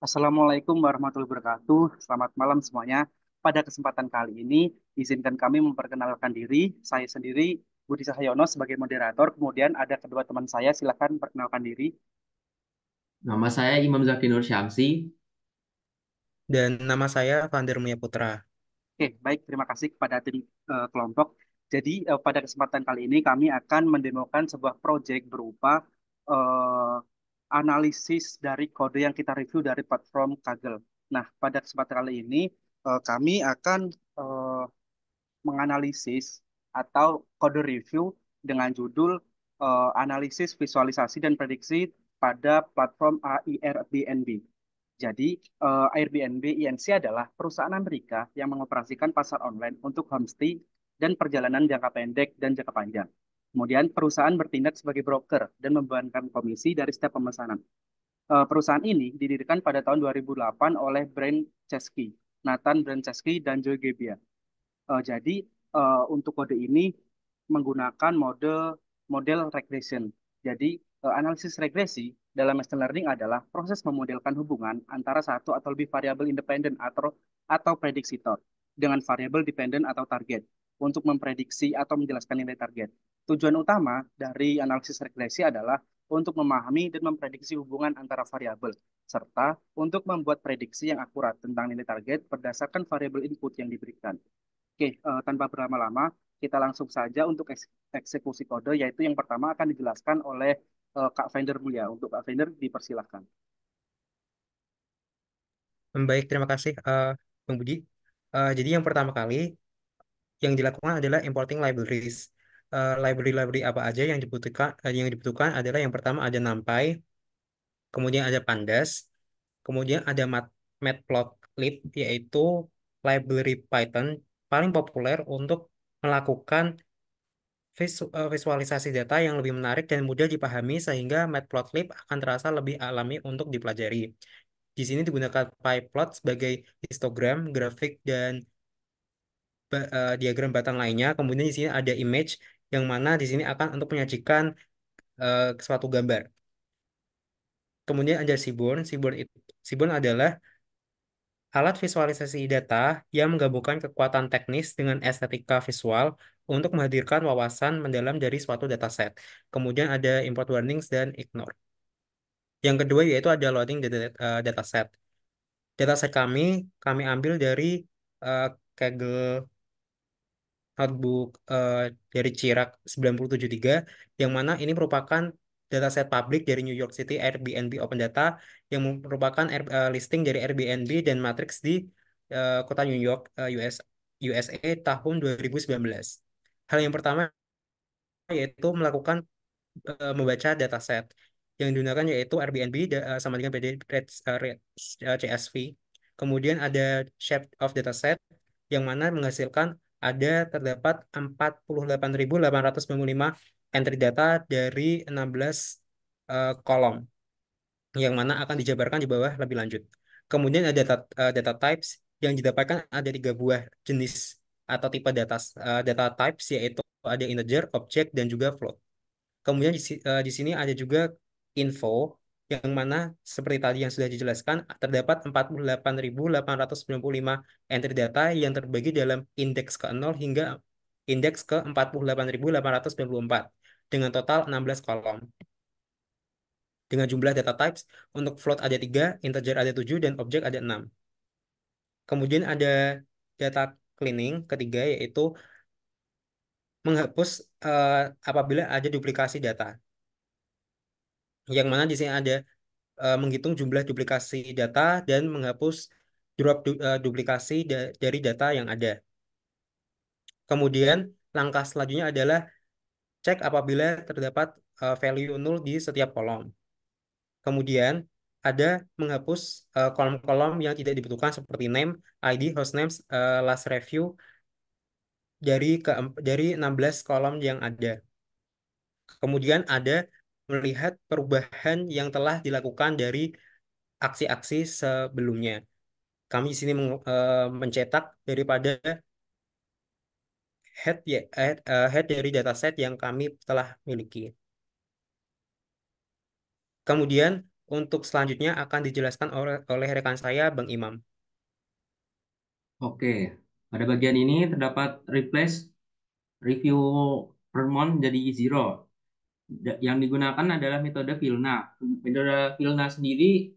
Assalamualaikum warahmatullahi wabarakatuh. Selamat malam semuanya. Pada kesempatan kali ini, izinkan kami memperkenalkan diri. Saya sendiri, Budi Cahyono, sebagai moderator. Kemudian ada kedua teman saya, silakan perkenalkan diri. Nama saya Imam Zaki Nur Syamsi. Dan nama saya Vander Mulia Putra. Oke, baik. Terima kasih kepada tim kelompok. Jadi, pada kesempatan kali ini, kami akan mendemokan sebuah proyek berupa eh, analisis dari kode yang kita review dari platform Kaggle. Nah, pada kesempatan kali ini, kami akan eh, menganalisis atau kode review dengan judul analisis visualisasi dan prediksi pada platform Airbnb. Jadi, Airbnb INC adalah perusahaan Amerika yang mengoperasikan pasar online untuk homestay dan perjalanan jangka pendek dan jangka panjang. Kemudian, perusahaan bertindak sebagai broker dan membebankan komisi dari setiap pemesanan. Perusahaan ini didirikan pada tahun 2008 oleh Brian Chesky, Nathan Brzezinski, dan Joe Gebbia. Jadi untuk kode ini menggunakan model regression. Jadi analisis regresi dalam machine learning adalah proses memodelkan hubungan antara satu atau lebih variabel independen atau prediksitor dengan variabel dependen atau target untuk memprediksi atau menjelaskan nilai target. Tujuan utama dari analisis regresi adalah untuk memahami dan memprediksi hubungan antara variabel serta untuk membuat prediksi yang akurat tentang nilai target berdasarkan variabel input yang diberikan. Oke, tanpa berlama-lama, kita langsung saja untuk eksekusi kode, yaitu yang pertama akan dijelaskan oleh Kak Vendor Mulia. Untuk Kak Vendor, dipersilahkan. Baik, terima kasih Bang Budi. Jadi yang pertama kali yang dilakukan adalah importing libraries. Library-library apa aja yang dibutuhkan adalah yang pertama ada NumPy, kemudian ada Pandas, kemudian ada Matplotlib, yaitu library Python paling populer untuk melakukan visualisasi data yang lebih menarik dan mudah dipahami sehingga Matplotlib akan terasa lebih alami untuk dipelajari. Di sini digunakan PyPlot sebagai histogram, grafik, dan diagram batang lainnya. Kemudian di sini ada image yang mana di sini akan untuk menyajikan suatu gambar. Kemudian ada Seaborn. Seaborn adalah alat visualisasi data yang menggabungkan kekuatan teknis dengan estetika visual untuk menghadirkan wawasan mendalam dari suatu dataset. Kemudian ada import warnings dan ignore. Yang kedua yaitu ada loading dataset. Dataset kami ambil dari uh, Kaggle notebook dari Chirac 9073 yang mana ini merupakan dataset publik dari New York City Airbnb Open Data yang merupakan listing dari Airbnb dan matrix di kota New York USA tahun 2019. Hal yang pertama yaitu melakukan membaca dataset yang digunakan yaitu Airbnb sama dengan PD CSV. Kemudian ada shape of dataset yang mana menghasilkan terdapat 48.895 entry data dari 16 kolom yang mana akan dijabarkan di bawah lebih lanjut. Kemudian ada data types yang didapatkan ada 3 buah jenis atau tipe data types yaitu ada integer, object, dan juga float. Kemudian di sini ada juga info yang mana seperti tadi yang sudah dijelaskan terdapat 48.895 entry data yang terbagi dalam indeks ke 0 hingga indeks ke 48.894 dengan total 16 kolom. Dengan jumlah data types untuk float ada 3, integer ada 7, dan objek ada 6. Kemudian ada data cleaning ketiga yaitu menghapus eh, apabila ada duplikasi data. Yang mana di sini ada menghitung jumlah duplikasi data dan menghapus duplikasi dari data yang ada. Kemudian langkah selanjutnya adalah cek apabila terdapat value nul di setiap kolom. Kemudian ada menghapus kolom-kolom yang tidak dibutuhkan seperti name, ID, hostname, last review dari 16 kolom yang ada. Kemudian ada melihat perubahan yang telah dilakukan dari aksi-aksi sebelumnya. Kami di sini mencetak daripada head dari dataset yang kami telah miliki. Kemudian Untuk selanjutnya akan dijelaskan oleh rekan saya, Bang Imam. Oke, pada bagian ini terdapat replace review per month jadi zero. Yang digunakan adalah metode Vilna. Metode Vilna sendiri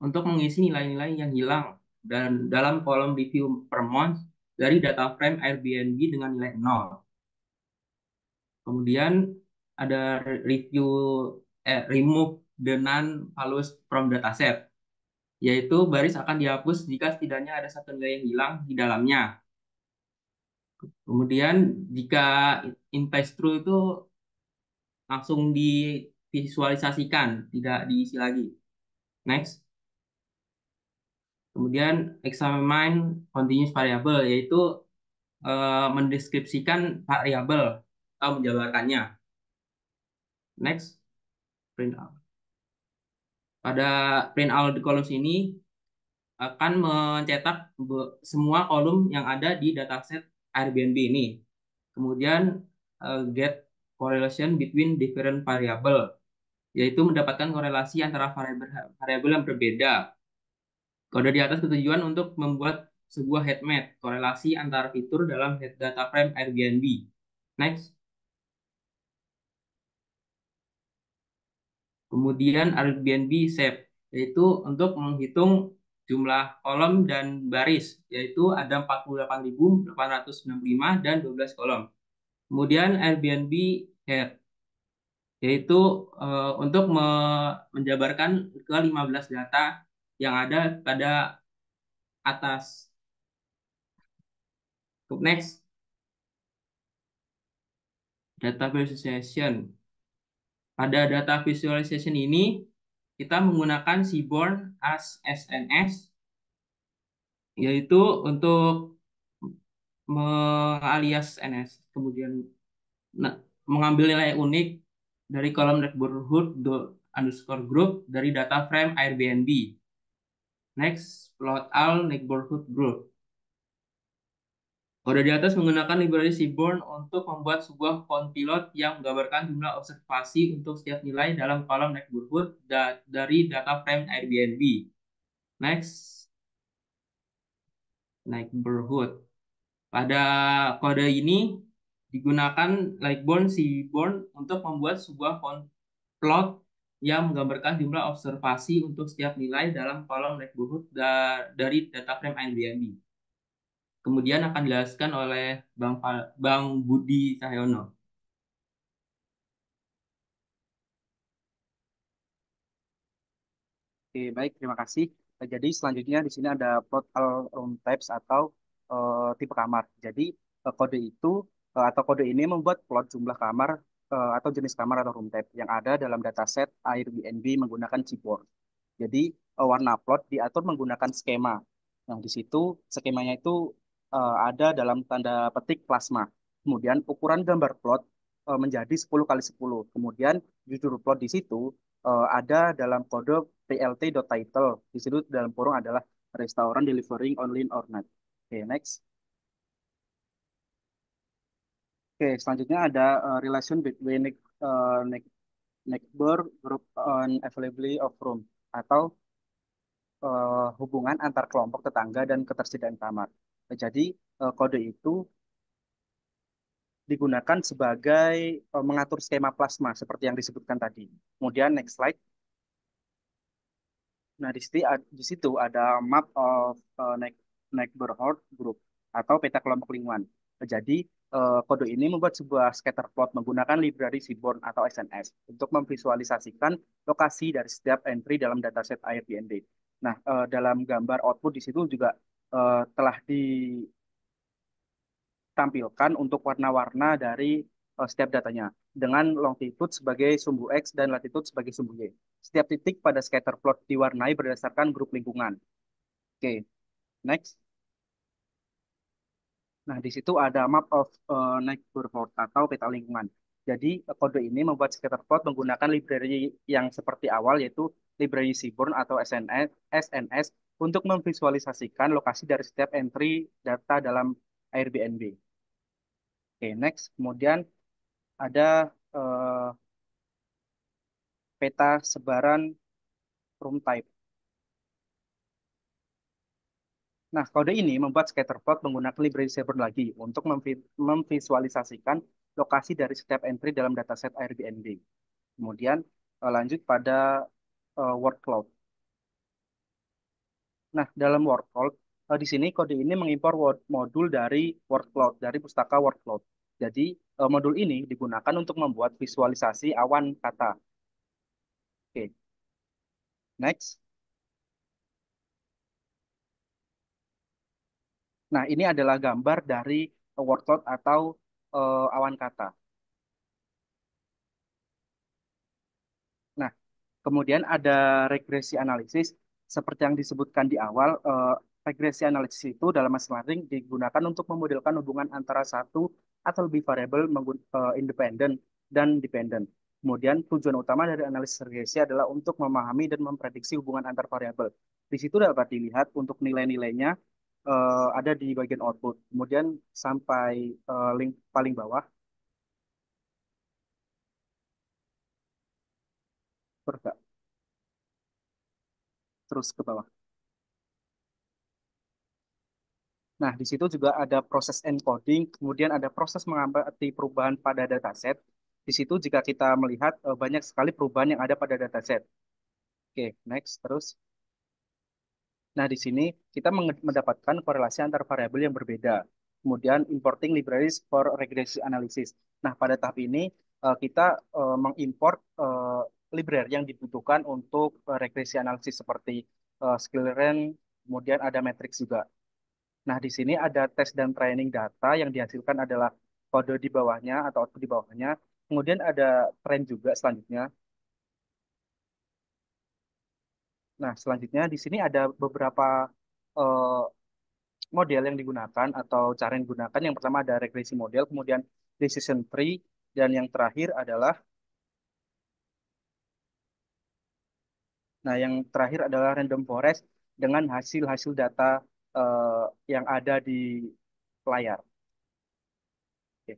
untuk mengisi nilai-nilai yang hilang dan dalam kolom review per month dari data frame Airbnb dengan nilai 0. Kemudian ada review remove the non-values from dataset, yaitu baris akan dihapus jika setidaknya ada satu nilai yang hilang di dalamnya. Kemudian jika in place true itu langsung divisualisasikan, tidak diisi lagi. Next. Kemudian examine continuous variable, yaitu mendeskripsikan variabel atau menjabarkannya. Next, print out. Pada print out the columns ini akan mencetak semua kolom yang ada di dataset Airbnb ini. Kemudian get correlation between different variable, yaitu mendapatkan korelasi antara variabel yang berbeda. Kode di atas bertujuan untuk membuat sebuah heat map korelasi antara fitur dalam data frame Airbnb. Next. Kemudian Airbnb shape, yaitu untuk menghitung jumlah kolom dan baris, yaitu ada 48.865 dan 12 kolom. Kemudian Airbnb head, yaitu untuk menjabarkan ke 15 data yang ada pada atas. Next, data visualization. Pada data visualization ini, kita menggunakan Seaborn as SNS, yaitu untuk alias NS, kemudian mengambil nilai unik dari kolom neighborhood underscore group dari data frame Airbnb. Next, plot all neighborhood group. Kode di atas menggunakan library Seaborn untuk membuat sebuah konpilot yang menggambarkan jumlah observasi untuk setiap nilai dalam kolom neighborhood dari data frame Airbnb. Next, neighborhood. Pada kode ini digunakan Lightborn Seaborn untuk membuat sebuah plot yang menggambarkan jumlah observasi untuk setiap nilai dalam kolom neighborhood dari data frame Airbnb. Kemudian akan dijelaskan oleh Bang Budi Cahyono. Oke, baik, terima kasih. Jadi selanjutnya di sini ada plot all room types atau tipe kamar. Jadi kode itu atau kode ini membuat plot jumlah kamar atau jenis kamar atau room type yang ada dalam dataset Airbnb menggunakan Gboard. Jadi warna plot diatur menggunakan skema. Nah, di situ skemanya itu ada dalam tanda petik plasma. Kemudian ukuran gambar plot menjadi 10 kali 10. Kemudian judul plot di situ ada dalam kode plt.title. Di situ dalam kurung adalah restoran delivering online or not. Oke, next. Oke, selanjutnya ada relation between neighbor group on availability of room atau hubungan antar kelompok tetangga dan ketersediaan kamar. Jadi kode itu digunakan sebagai mengatur skema plasma seperti yang disebutkan tadi. Kemudian next slide. Nah, di situ ada map of neighborhood group atau peta kelompok lingkungan. Jadi, kode ini membuat sebuah scatter plot menggunakan library Seaborn atau SNS untuk memvisualisasikan lokasi dari setiap entry dalam dataset Airbnb. Nah, dalam gambar output di situ juga telah ditampilkan untuk warna-warna dari setiap datanya dengan longitude sebagai sumbu X dan latitude sebagai sumbu Y. Setiap titik pada scatter plot diwarnai berdasarkan grup lingkungan. Oke, next. Nah, di situ ada map of neighborhood atau peta lingkungan. Jadi, kode ini membuat scatter plot menggunakan library yang seperti awal, yaitu library Seaborn atau SNS untuk memvisualisasikan lokasi dari setiap entry data dalam Airbnb. Oke, next. Kemudian ada peta sebaran room type. Nah, kode ini membuat scatterplot menggunakan library Seaborn lagi untuk memvisualisasikan lokasi dari setiap entry dalam dataset Airbnb. Kemudian lanjut pada word cloud. Nah, dalam word cloud, di sini kode ini mengimpor modul dari word cloud, dari pustaka word cloud. Jadi, modul ini digunakan untuk membuat visualisasi awan kata. Oke, next. Nah, ini adalah gambar dari word cloud atau awan kata. Nah, kemudian ada regresi analisis. Seperti yang disebutkan di awal, regresi analisis itu dalam machine learning digunakan untuk memodelkan hubungan antara satu atau lebih variabel independen dan dependen. Kemudian tujuan utama dari analisis regresi adalah untuk memahami dan memprediksi hubungan antar variabel. Di situ dapat dilihat untuk nilai-nilainya ada di bagian output. Kemudian sampai link paling bawah, terus ke bawah. Nah, di situ juga ada proses encoding, kemudian ada proses mengamati perubahan pada dataset. Di situ jika kita melihat banyak sekali perubahan yang ada pada dataset. Oke, next terus. Nah, di sini kita mendapatkan korelasi antar variabel yang berbeda. Kemudian importing libraries for regression analysis. Nah, pada tahap ini kita mengimport library yang dibutuhkan untuk regresi analisis seperti skill rank, kemudian ada matrix juga. Nah, di sini ada tes dan training data yang dihasilkan adalah kode di bawahnya atau output di bawahnya. Kemudian ada trend juga selanjutnya. Nah, selanjutnya di sini ada beberapa eh, model yang digunakan atau cara yang digunakan. Yang pertama ada regresi model, kemudian decision tree, dan yang terakhir adalah, adalah random forest dengan hasil-hasil data yang ada di layar. Oke.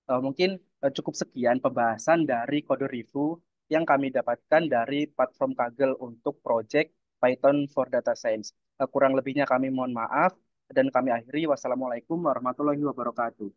Mungkin cukup sekian pembahasan dari kode review yang kami dapatkan dari platform Kaggle untuk project Python for Data Science. Kurang lebihnya kami mohon maaf dan kami akhiri. Wassalamualaikum warahmatullahi wabarakatuh.